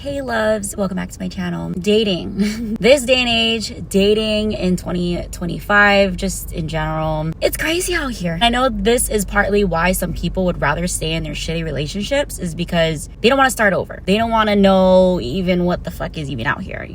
Hey loves, welcome back to my channel. Dating. This day and age, dating in 2025, just in general, it's crazy out here. I know this is partly why some people would rather stay in their shitty relationships, is because they don't want to start over. They don't want to know even what the fuck is even out here.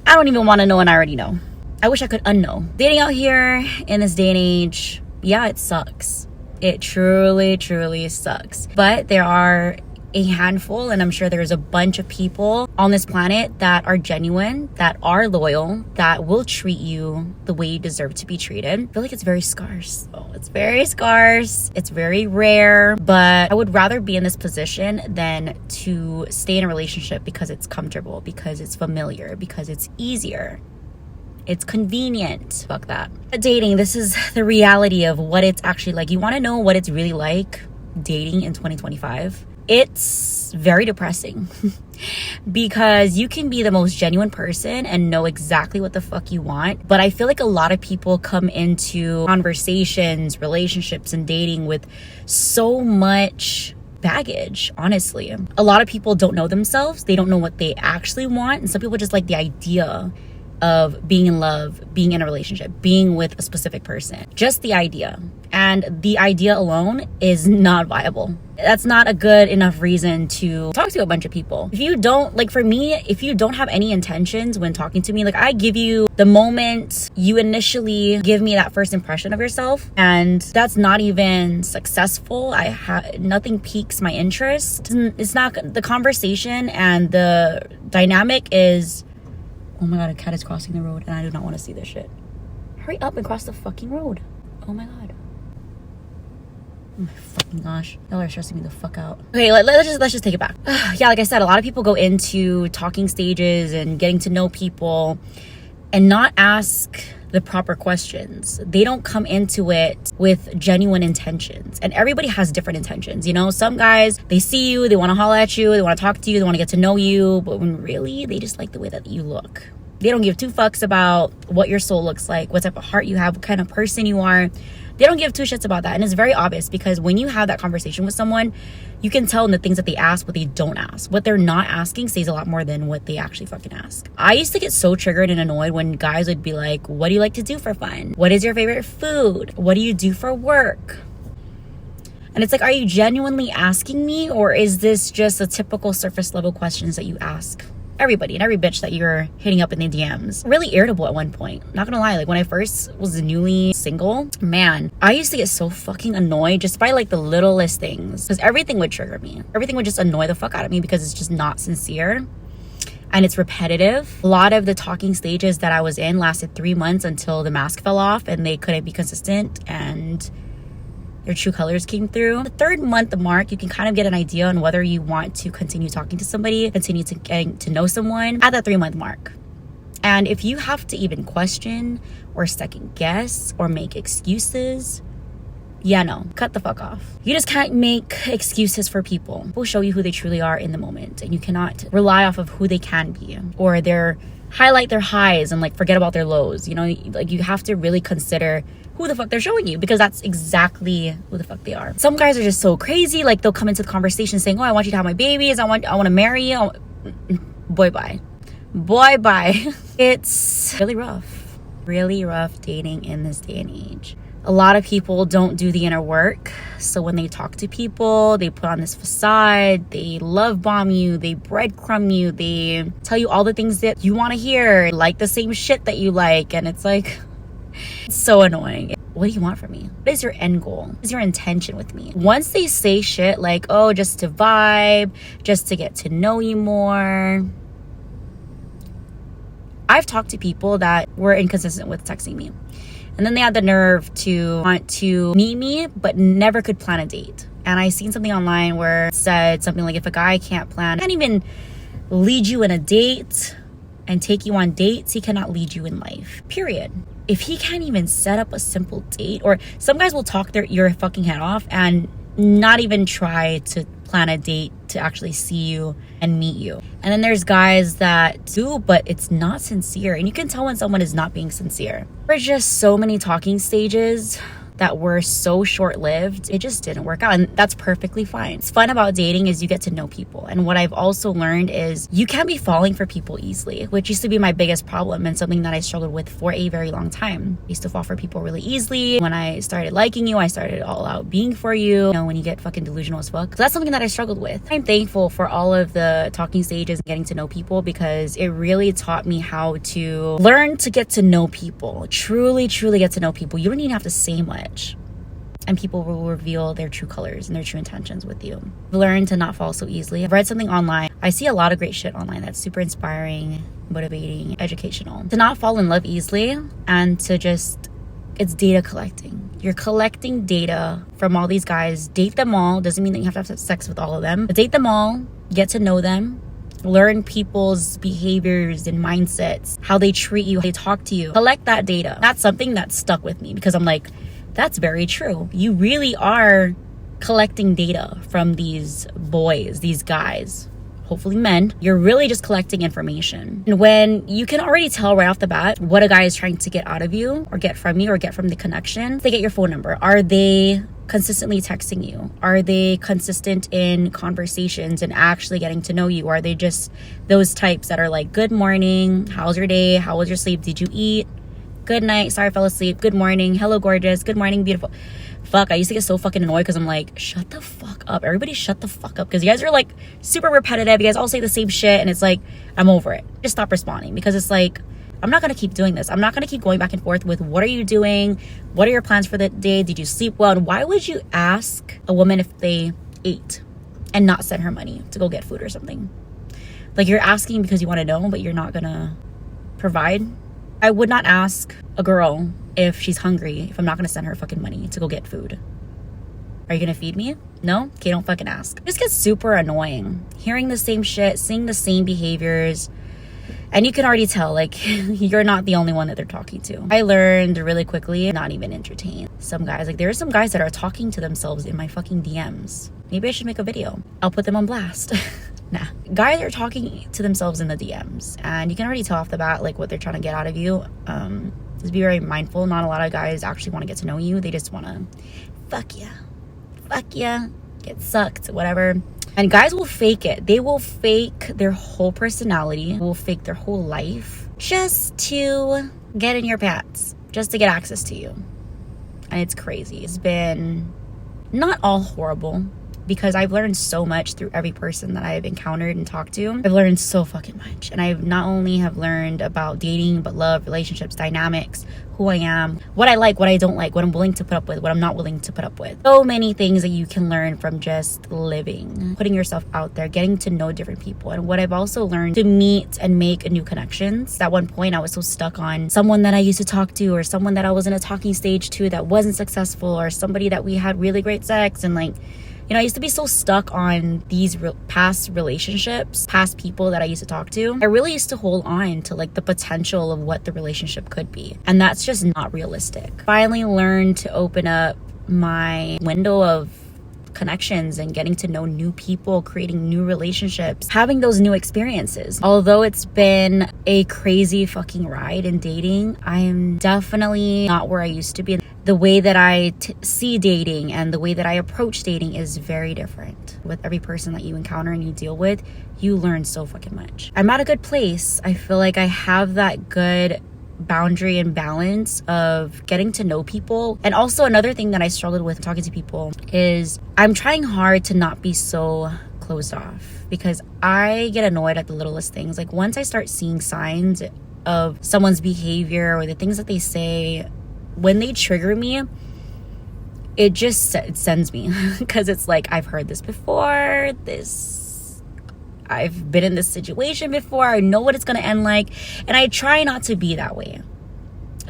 I don't even want to know, and I already know. I wish I could unknow. Dating out here in this day and age, yeah, it sucks. It truly sucks. But there are a handful, and I'm sure there's a bunch of people on this planet that are genuine, that are loyal, that will treat you the way you deserve to be treated. I feel like it's very scarce. Oh, it's very scarce. It's very rare, but I would rather be in this position than to stay in a relationship because it's comfortable, because it's familiar, because it's easier. It's convenient. Fuck that. Dating, this is the reality of what it's actually like. You want to know what it's really like dating in 2025? It's very depressing because you can be the most genuine person and know exactly what the fuck you want. But I feel like a lot of people come into conversations, relationships, and dating with so much baggage, honestly. A lot of people don't know themselves. They don't know what they actually want. And some people just like the idea of being in love, being in a relationship, being with a specific person. Just the idea. And the idea alone is not viable. That's not a good enough reason to talk to a bunch of people. If you don't, like for me, if you don't have any intentions when talking to me, like I give you the moment you initially give me that first impression of yourself, and that's not even successful. Nothing piques my interest. It's not the conversation, and the dynamic is, oh my god, a cat is crossing the road and I do not want to see this shit. Hurry up and cross the fucking road. Oh my god. Oh my fucking gosh. Y'all are stressing me the fuck out. Okay, let's just take it back. Yeah, like I said, a lot of people go into talking stages and getting to know people and not ask the proper questions. They don't come into it with genuine intentions. And everybody has different intentions. You know, some guys, they see you, they want to holler at you, they want to talk to you, they want to get to know you. But when really, they just like the way that you look. They don't give two fucks about what your soul looks like, what type of heart you have, what kind of person you are. They don't give two shits about that. And it's very obvious because when you have that conversation with someone, you can tell in the things that they ask what they don't ask. What they're not asking says a lot more than what they actually fucking ask. I used to get so triggered and annoyed when guys would be like, what do you like to do for fun? What is your favorite food? What do you do for work? And it's like, are you genuinely asking me, or is this just a typical surface level questions that you ask everybody and every bitch that you're hitting up in the DMs? Really irritable at one point. Not gonna lie, like when I first was newly single, man, I used to get so fucking annoyed just by like the littlest things, because everything would trigger me. Everything would just annoy the fuck out of me because it's just not sincere and it's repetitive. A lot of the talking stages that I was in lasted 3 months until the mask fell off and they couldn't be consistent and their true colors came through. The 3rd month mark, you can kind of get an idea on whether you want to continue talking to somebody, continue to getting to know someone at that 3-month mark. And if you have to even question or second guess or make excuses, yeah, no, cut the fuck off. You just can't make excuses for people. People show you who they truly are in the moment, and you cannot rely off of who they can be or highlight their highs and like forget about their lows. You know, like you have to really consider who the fuck they're showing you, because that's exactly who the fuck they are. Some guys are just so crazy, like they'll come into the conversation saying, oh, I want you to have my babies, I want to marry you. Boy bye. It's really rough dating in this day and age. A lot of people don't do the inner work. So when they talk to people, they put on this facade, they love bomb you, they breadcrumb you, they tell you all the things that you want to hear, like the same shit that you like. And it's like, it's so annoying. What do you want from me? What is your end goal? What is your intention with me? Once they say shit like, oh, just to vibe, just to get to know you more. I've talked to people that were inconsistent with texting me. And then they had the nerve to want to meet me, but never could plan a date. And I seen something online where it said something like, if a guy can't even lead you in a date and take you on dates, he cannot lead you in life, period. If he can't even set up a simple date, or some guys will talk your fucking head off and not even try to plan a date to actually see you and meet you. And then there's guys that do, but it's not sincere. And you can tell when someone is not being sincere. There's just so many talking stages that were so short-lived, it just didn't work out, and that's perfectly fine. What's fun about dating is you get to know people, and what I've also learned is you can't be falling for people easily, which used to be my biggest problem and something that I struggled with for a very long time. I used to fall for people really easily. When I started liking you, I started all out being for you. You know, when you get fucking delusional as fuck. So that's something that I struggled with. I'm thankful for all of the talking stages and getting to know people, because it really taught me how to learn to get to know people. Truly get to know people. You don't even have to say much, and people will reveal their true colors and their true intentions with you. Learn to not fall so easily. I've read something online. I see a lot of great shit online that's super inspiring, motivating, educational. To not fall in love easily, and to just, it's data collecting. You're collecting data from all these guys. Date them all. Doesn't mean that you have to have sex with all of them. But date them all. Get to know them. Learn people's behaviors and mindsets, how they treat you, how they talk to you. Collect that data. That's something that stuck with me, because I'm like, that's very true. You really are collecting data from these boys, these guys, hopefully men. You're really just collecting information. And when you can already tell right off the bat what a guy is trying to get out of you, or get from you, or get from the connection, they get your phone number. Are they consistently texting you? Are they consistent in conversations and actually getting to know you? Or are they just those types that are like, good morning, how's your day, how was your sleep, did you eat, good night, sorry I fell asleep, good morning, hello gorgeous, good morning beautiful. Fuck, I used to get so fucking annoyed, because I'm like, shut the fuck up. Everybody shut the fuck up, because you guys are like super repetitive. You guys all say the same shit, and it's like, I'm over it. Just stop responding, because it's like, I'm not going to keep doing this. I'm not going to keep going back and forth with, what are you doing? What are your plans for the day? Did you sleep well? And why would you ask a woman if they ate and not send her money to go get food or something? Like, you're asking because you want to know, but you're not going to provide. I would not ask a girl if she's hungry if I'm not going to send her fucking money to go get food. Are you going to feed me? No? Okay, don't fucking ask. It just gets super annoying. Hearing the same shit, seeing the same behaviors. And you can already tell, like, you're not the only one that they're talking to. I learned really quickly not even entertain some guys. Like, there are some guys that are talking to themselves in my fucking DMs. Maybe I should make a video. I'll put them on blast. Nah. Guys are talking to themselves in the DMs. And you can already tell off the bat, like, what they're trying to get out of you. Just be very mindful. Not a lot of guys actually want to get to know you. They just want to fuck ya, get sucked, whatever. And guys will fake it. They will fake their whole personality, will fake their whole life, just to get in your pants, just to get access to you. And it's crazy. It's been not all horrible, because I've learned so much through every person that I've encountered and talked to. I've learned so fucking much. And I've not only have learned about dating, but love, relationships, dynamics, who I am, what I like, what I don't like, what I'm willing to put up with, what I'm not willing to put up with. So many things that you can learn from just living, putting yourself out there, getting to know different people. And what I've also learned, to meet and make new connections. At one point, I was so stuck on someone that I used to talk to, or someone that I was in a talking stage to that wasn't successful, or somebody that we had really great sex, and like, you know, I used to be so stuck on these past relationships, past people that I used to talk to. I really used to hold on to like the potential of what the relationship could be. And that's just not realistic. Finally learned to open up my window of connections and getting to know new people, creating new relationships, having those new experiences. Although it's been a crazy fucking ride in dating, I am definitely not where I used to be. The way that I see dating and the way that I approach dating is very different. With every person that you encounter and you deal with, you learn so fucking much. I'm at a good place. I feel like I have that good boundary and balance of getting to know people. And also another thing that I struggled with talking to people is I'm trying hard to not be so closed off, because I get annoyed at the littlest things. Like, once I start seeing signs of someone's behavior or the things that they say, when they trigger me, it just sends me, because it's like, I've heard this before, I've been in this situation before, I know what it's going to end like. And I try not to be that way,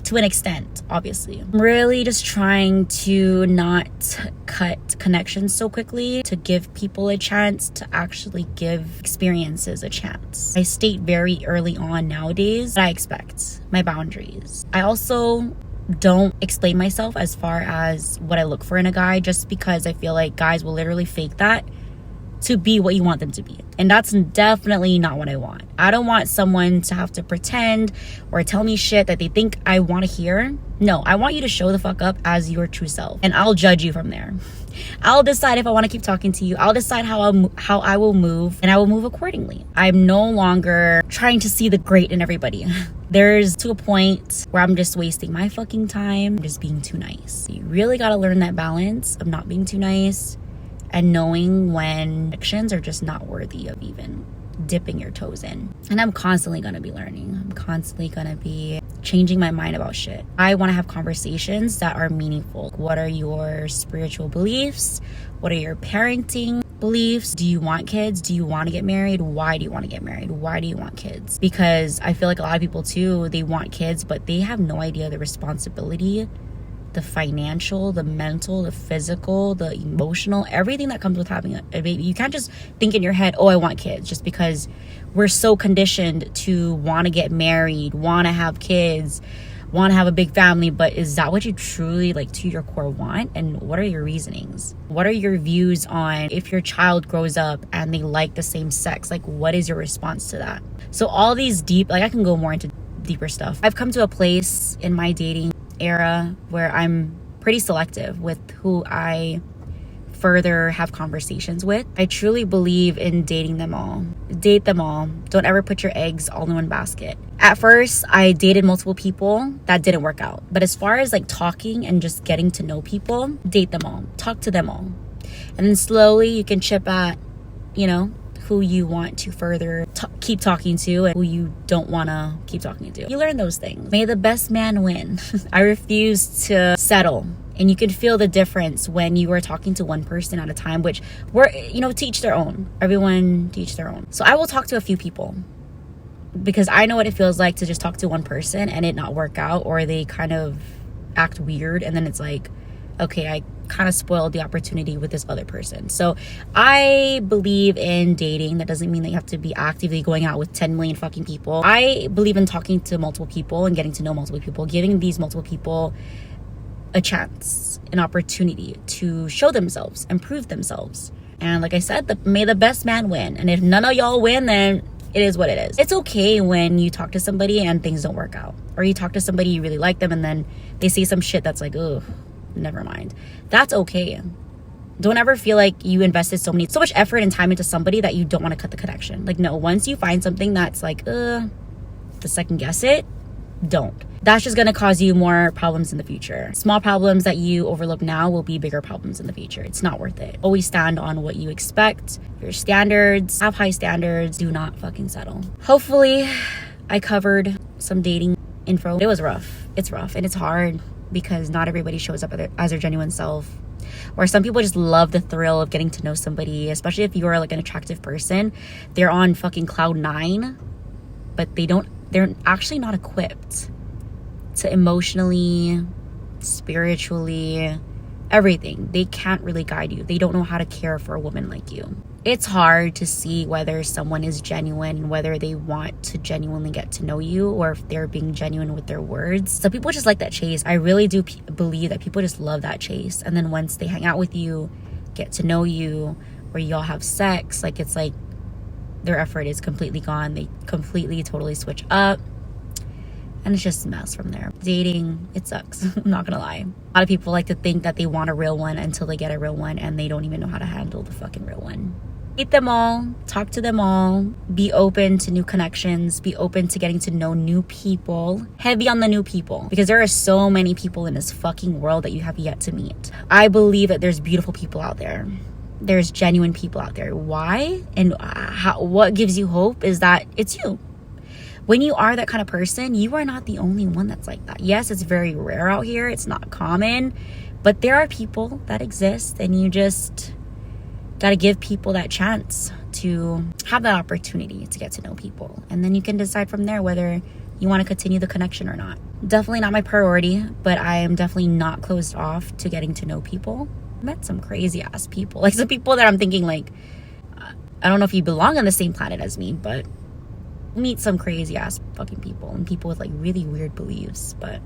to an extent, obviously. I'm really just trying to not cut connections so quickly, to give people a chance, to actually give experiences a chance. I state very early on nowadays what I expect, my boundaries. I also don't explain myself as far as what I look for in a guy, just because I feel like guys will literally fake that to be what you want them to be. And that's definitely not what I want. I don't want someone to have to pretend or tell me shit that they think I want to hear. No, I want you to show the fuck up as your true self, and I'll judge you from there. I'll decide if I want to keep talking to you. I'll decide how I will move, and I will move accordingly. I'm no longer trying to see the great in everybody. There's to a point where I'm just wasting my fucking time, just being too nice. You really got to learn that balance of not being too nice and knowing when actions are just not worthy of even dipping your toes in. And I'm constantly going to be learning. I'm constantly going to be changing my mind about shit. I want to have conversations that are meaningful. What are your spiritual beliefs? What are your parenting beliefs? Do you want kids? Do you want to get married? Why do you want to get married? Why do you want kids? Because I feel like a lot of people too, they want kids, but they have no idea the responsibility, the financial, the mental, the physical, the emotional, everything that comes with having a baby. You can't just think in your head, oh, I want kids, just because we're so conditioned to want to get married, want to have kids, want to have a big family. But is that what you truly, like, to your core want? And what are your reasonings? What are your views on if your child grows up and they like the same sex? Like, what is your response to that? So all these deep, like, I can go more into deeper stuff. I've come to a place in my dating era where I'm pretty selective with who I further have conversations with. I truly believe in dating them all. Date them all. Don't ever put your eggs all in one basket. At first, I dated multiple people. That didn't work out. But as far as like talking and just getting to know people, date them all. Talk to them all. And then slowly you can chip at, you know, who you want to further keep talking to and who you don't want to keep talking to. You learn those things. May the best man win. I refuse to settle. And you can feel the difference when you are talking to one person at a time, which we're, you know, to each their own. Everyone to each their own. So I will talk to a few people because I know what it feels like to just talk to one person and it not work out, or they kind of act weird. And then it's like, okay, I kind of spoiled the opportunity with this other person. So I believe in dating. That doesn't mean that you have to be actively going out with 10 million fucking people. I believe in talking to multiple people and getting to know multiple people, giving these multiple people a chance, an opportunity to show themselves and prove themselves. And like I said, may the best man win. And if none of y'all win, then it is what it is. It's okay when you talk to somebody and things don't work out, or you talk to somebody, you really like them, and then they say some shit that's like, ugh, never mind. That's okay. Don't ever feel like you invested so much effort and time into somebody that you don't want to cut the connection. Like, no, once you find something that's like, to second guess it, don't. That's just going to cause you more problems in the future. Small problems that you overlook now will be bigger problems in the future. It's not worth it. Always stand on what you expect, your standards. Have high standards. Do not fucking settle. Hopefully, I covered some dating info. It was rough. It's rough and it's hard because not everybody shows up as their genuine self. Or some people just love the thrill of getting to know somebody, especially if you are like an attractive person. They're on fucking cloud 9, but they're actually not equipped to emotionally, spiritually, everything. They can't really guide you. They don't know how to care for a woman like you. It's hard to see whether someone is genuine and whether they want to genuinely get to know you, or if they're being genuine with their words. So people just like that chase. I really do believe that people just love that chase. And then once they hang out with you, get to know you, or y'all have sex, like, it's like their effort is completely gone. They completely, totally switch up. And it's just a mess from there. Dating, it sucks. I'm not gonna lie. A lot of people like to think that they want a real one until they get a real one, and they don't even know how to handle the fucking real one. Meet them all, talk to them all, be open to new connections, be open to getting to know new people. Heavy on the new people, because there are so many people in this fucking world that you have yet to meet. I believe that there's beautiful people out there. There's genuine people out there. Why? And what gives you hope is that it's you. When you are that kind of person, you are not the only one that's like that. Yes, it's very rare out here. It's not common. But there are people that exist, and you just got to give people that chance to have that opportunity to get to know people. And then you can decide from there whether you want to continue the connection or not. Definitely not my priority, but I am definitely not closed off to getting to know people. I met some crazy ass people. Like, some people that I'm thinking, like, I don't know if you belong on the same planet as me, but meet some crazy ass fucking people, and people with like really weird beliefs. But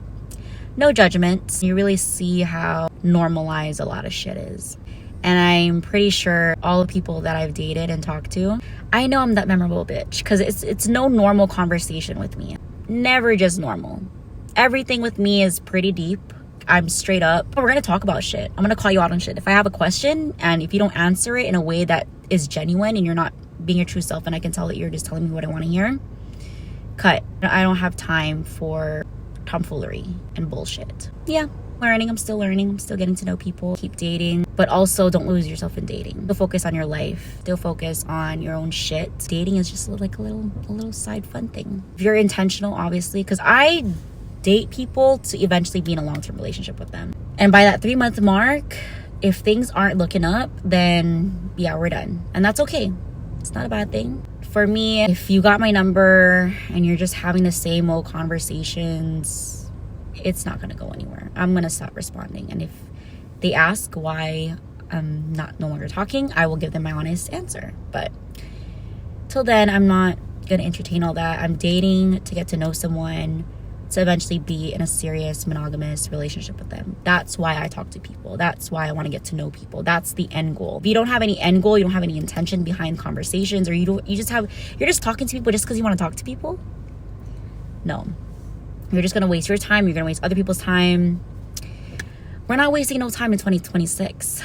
no judgment. You really see how normalized a lot of shit is. And I'm pretty sure all the people that I've dated and talked to, I know I'm that memorable bitch, because it's no normal conversation with me. Never just normal. Everything with me is pretty deep. I'm straight up. We're gonna talk about shit. I'm gonna call you out on shit. If I have a question and if you don't answer it in a way that is genuine and you're not being your true self, and I can tell that you're just telling me what I want to hear, cut. I don't have time for tomfoolery and bullshit. Yeah, learning. I'm still learning. I'm still getting to know people. Keep dating, but also don't lose yourself in dating. Still focus on your life. Still focus on your own shit. Dating is just like a little side fun thing. If you're intentional, obviously, because I date people to eventually be in a long-term relationship with them. And by that 3-month mark, if things aren't looking up, then yeah, we're done. And that's okay. It's not a bad thing. For me, if you got my number and you're just having the same old conversations, it's not gonna go anywhere. I'm gonna stop responding. And if they ask why I'm no longer talking, I will give them my honest answer. But till then, I'm not gonna entertain all that. I'm dating to get to know someone, to eventually be in a serious monogamous relationship with them. That's why I talk to people. That's why I want to get to know people. That's the end goal. If you don't have any end goal, you don't have any intention behind conversations, or you're just talking to people just because you want to talk to people, no. You're just going to waste your time. You're going to waste other people's time. We're not wasting no time in 2026.